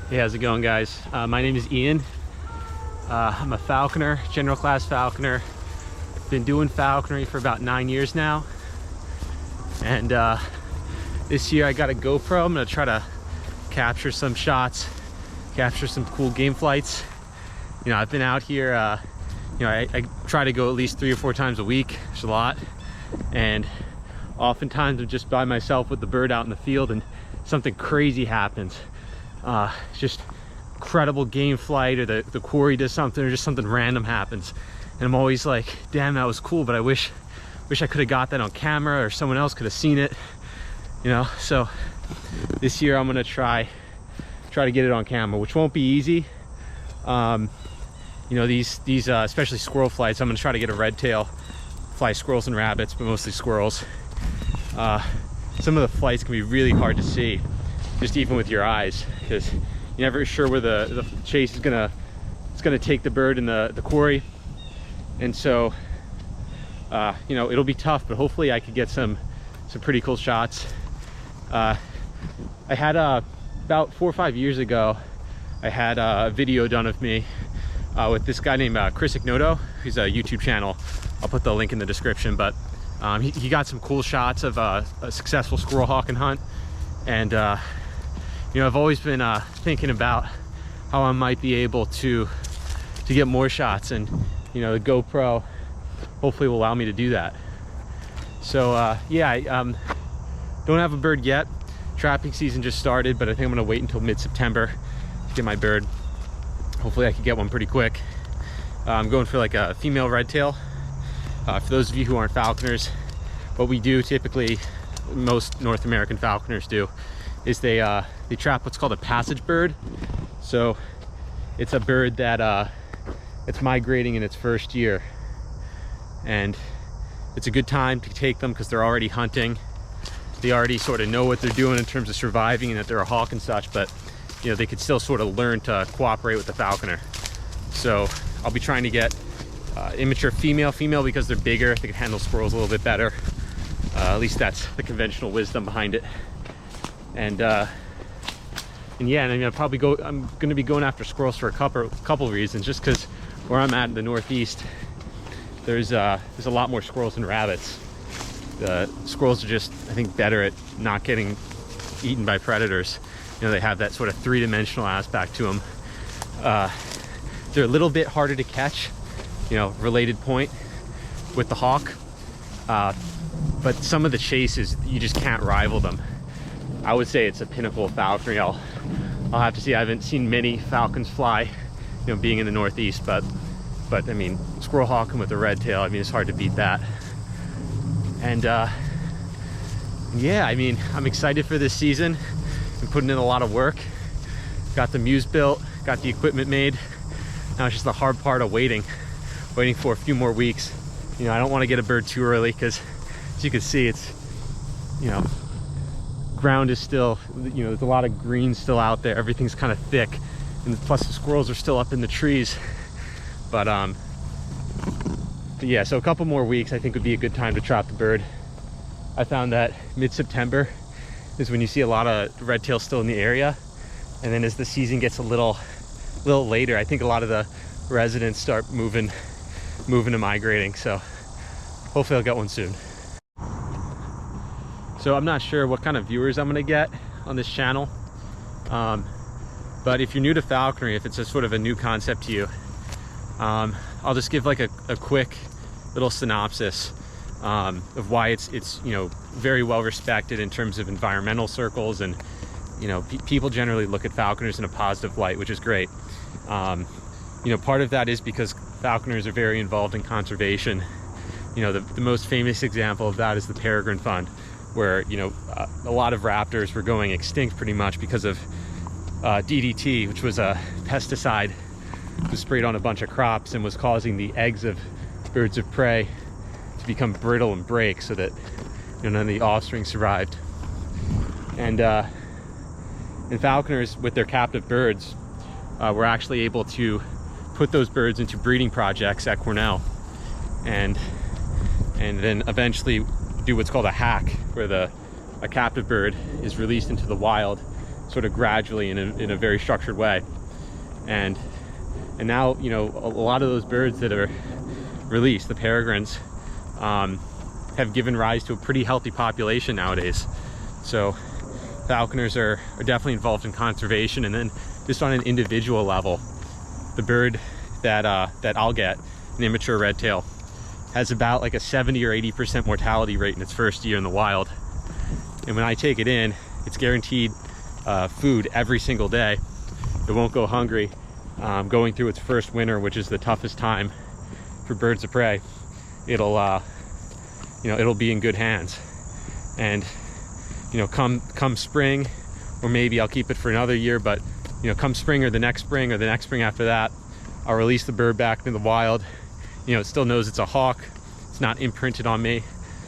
Hey, how's it going, guys? My name is Ian. I'm a falconer, general class falconer. Been doing falconry for about 9 years now. And this year I got a GoPro. I'm gonna try to capture some shots, capture some cool game flights. You know, I've been out here, I try to go at least 3 or 4 times a week. It's a lot. And oftentimes I'm just by myself with the bird out in the field and something crazy happens. Just incredible game flight, or the quarry does something, or just something random happens. And I'm always like, damn, that was cool, but I wish I could have got that on camera, or someone else could have seen it, you know. So this year I'm gonna try to get it on camera, which won't be easy. You know, these especially squirrel flights, I'm gonna try to get a red tail, fly squirrels and rabbits, but mostly squirrels. Some of the flights can be really hard to see, just even with your eyes, because you're never sure where the chase is gonna take the bird in the quarry. And so you know, it'll be tough, but hopefully I could get some pretty cool shots. I had about 4 or 5 years ago, I had a video done of me with this guy named Chris Egnoto. He's a YouTube channel. I'll put the link in the description, but he got some cool shots of a successful squirrel hawking hunt. And you know, I've always been thinking about how I might be able to get more shots, and you know, the GoPro hopefully will allow me to do that. So yeah, I don't have a bird yet. Trapping season just started, but I think I'm gonna wait until mid-September to get my bird. Hopefully I can get one pretty quick. I'm going for like a female red tail. For those of you who aren't falconers, what we do typically, most North American falconers do, is they trap what's called a passage bird. So it's a bird that it's migrating in its first year, and it's a good time to take them because they're already hunting. They already sort of know what they're doing in terms of surviving, and that they're a hawk and such, but you know, they could still sort of learn to cooperate with the falconer. So I'll be trying to get immature female because they're bigger, they can handle squirrels a little bit better. At least that's the conventional wisdom behind it. And yeah, and I mean, I'm going to be going after squirrels for a couple reasons. Just because where I'm at in the Northeast, there's a lot more squirrels than rabbits. The squirrels are just, I think, better at not getting eaten by predators. You know, they have that sort of three-dimensional aspect to them. They're a little bit harder to catch, you know, related point with the hawk. But some of the chases, you just can't rival them. I would say it's a pinnacle of falconry. I'll have to see. I haven't seen many falcons fly, you know, being in the Northeast, but I mean, squirrel hawking with a red tail, I mean, it's hard to beat that. And yeah, I mean, I'm excited for this season. Been putting in a lot of work. Got the muse built, got the equipment made. Now it's just the hard part of waiting for a few more weeks. You know, I don't want to get a bird too early because, as you can see, it's, you know, ground is still, you know, there's a lot of green still out there. Everything's kind of thick, and plus the squirrels are still up in the trees. But yeah, so a couple more weeks I think would be a good time to trap the bird. I found that mid-September is when you see a lot of red tails still in the area, and then as the season gets a little later, I think a lot of the residents start moving and migrating. So hopefully I'll get one soon. So I'm not sure what kind of viewers I'm gonna get on this channel, but if you're new to falconry, if it's a sort of a new concept to you, I'll just give like a quick little synopsis of why it's you know, very well respected in terms of environmental circles, and you know, people generally look at falconers in a positive light, which is great. You know, part of that is because falconers are very involved in conservation. You know, the most famous example of that is the peregrine fund, where, you know, a lot of raptors were going extinct pretty much because of DDT, which was a pesticide that was sprayed on a bunch of crops and was causing the eggs of birds of prey to become brittle and break, so that, you know, none of the offspring survived. And falconers, with their captive birds, were actually able to put those birds into breeding projects at Cornell, and then eventually do what's called a hack, where a captive bird is released into the wild sort of gradually in a very structured way. And now, you know, a lot of those birds that are released, the peregrines, have given rise to a pretty healthy population nowadays. So falconers are definitely involved in conservation. And then just on an individual level, the bird that I'll get, an immature red tail, has about like a 70 or 80% mortality rate in its first year in the wild. And when I take it in, it's guaranteed food every single day. It won't go hungry. Going through its first winter, which is the toughest time for birds of prey, it'll you know, it'll be in good hands. And you know, come spring, or maybe I'll keep it for another year, but you know, come spring or the next spring or the next spring after that, I'll release the bird back into the wild. You know, it still knows it's a hawk. It's not imprinted on me,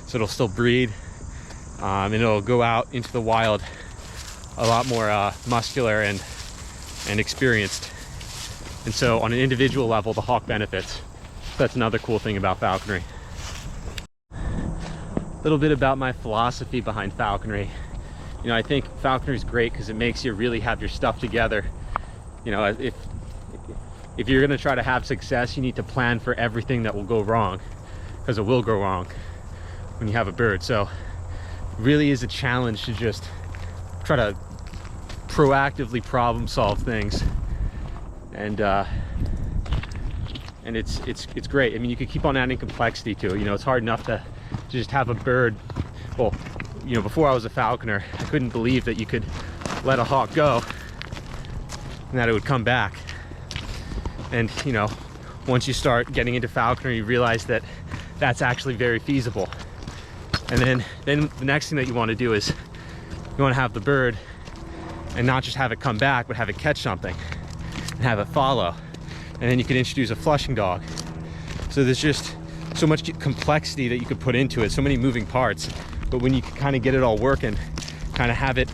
so it'll still breed, and it'll go out into the wild a lot more muscular and experienced. And so on an individual level, the hawk benefits. That's another cool thing about falconry. A little bit about my philosophy behind falconry. You know, I think falconry is great because it makes you really have your stuff together. You know, if you're going to try to have success, you need to plan for everything that will go wrong, because it will go wrong when you have a bird. So it really is a challenge to just try to proactively problem solve things. And it's great. I mean, you could keep on adding complexity to it. You know, it's hard enough to just have a bird. Well, you know, before I was a falconer, I couldn't believe that you could let a hawk go and that it would come back. And you know, once you start getting into falconry, you realize that that's actually very feasible. And then the next thing that you want to do is you want to have the bird and not just have it come back, but have it catch something and have it follow. And then you can introduce a flushing dog. So there's just so much complexity that you could put into it, so many moving parts. But when you can kind of get it all working, kind of have it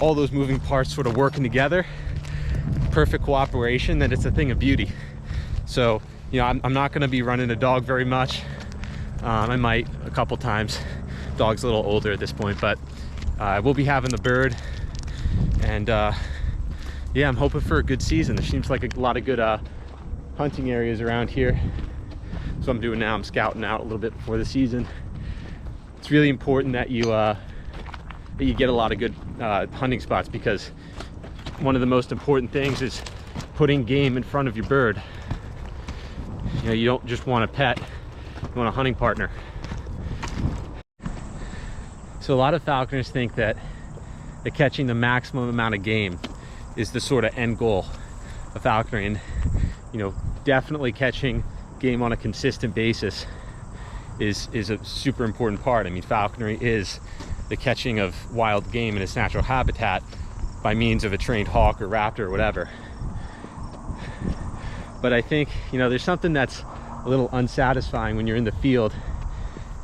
all those moving parts sort of working together, perfect cooperation, then it's a thing of beauty. So you know, I'm not going to be running a dog very much. I might a couple times. Dog's a little older at this point, but I will be having the bird. And yeah, I'm hoping for a good season. There seems like a lot of good hunting areas around here. So what I'm doing now, I'm scouting out a little bit before the season. It's really important that you get a lot of good hunting spots, because one of the most important things is putting game in front of your bird. You know, you don't just want a pet, you want a hunting partner. So a lot of falconers think that catching the maximum amount of game is the sort of end goal of falconry. And you know, definitely catching game on a consistent basis is a super important part. I mean, falconry is the catching of wild game in its natural habitat by means of a trained hawk or raptor or whatever. But I think, you know, there's something that's a little unsatisfying when you're in the field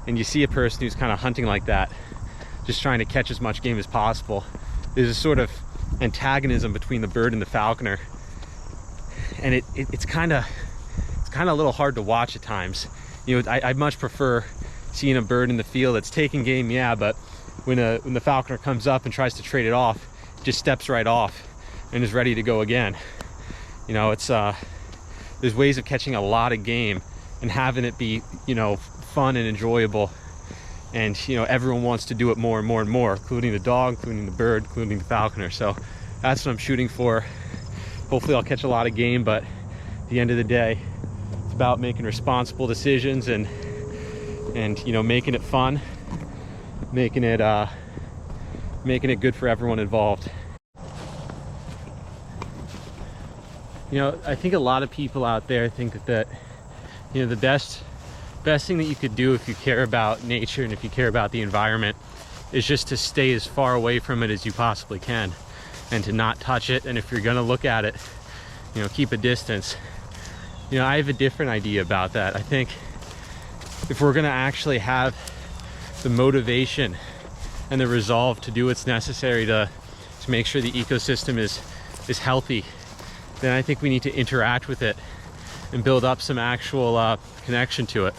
and you see a person who's kind of hunting like that, just trying to catch as much game as possible. There's a sort of antagonism between the bird and the falconer, and it's kind of a little hard to watch at times. You know, I'd much prefer seeing a bird in the field that's taking game, yeah, but when the falconer comes up and tries to trade it off, it just steps right off and is ready to go again. You know, it's there's ways of catching a lot of game and having it be, you know, fun and enjoyable. And you know, everyone wants to do it more and more and more, including the dog, including the bird, including the falconer. So that's what I'm shooting for. Hopefully I'll catch a lot of game, but at the end of the day, it's about making responsible decisions and you know, making it fun, making it good for everyone involved. You know, I think a lot of people out there think that you know, the best thing that you could do if you care about nature and if you care about the environment is just to stay as far away from it as you possibly can, and to not touch it. And if you're gonna look at it, you know, keep a distance. You know, I have a different idea about that. I think if we're gonna actually have the motivation and the resolve to do what's necessary to make sure the ecosystem is healthy, then I think we need to interact with it and build up some actual connection to it.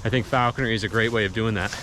I think falconry is a great way of doing that.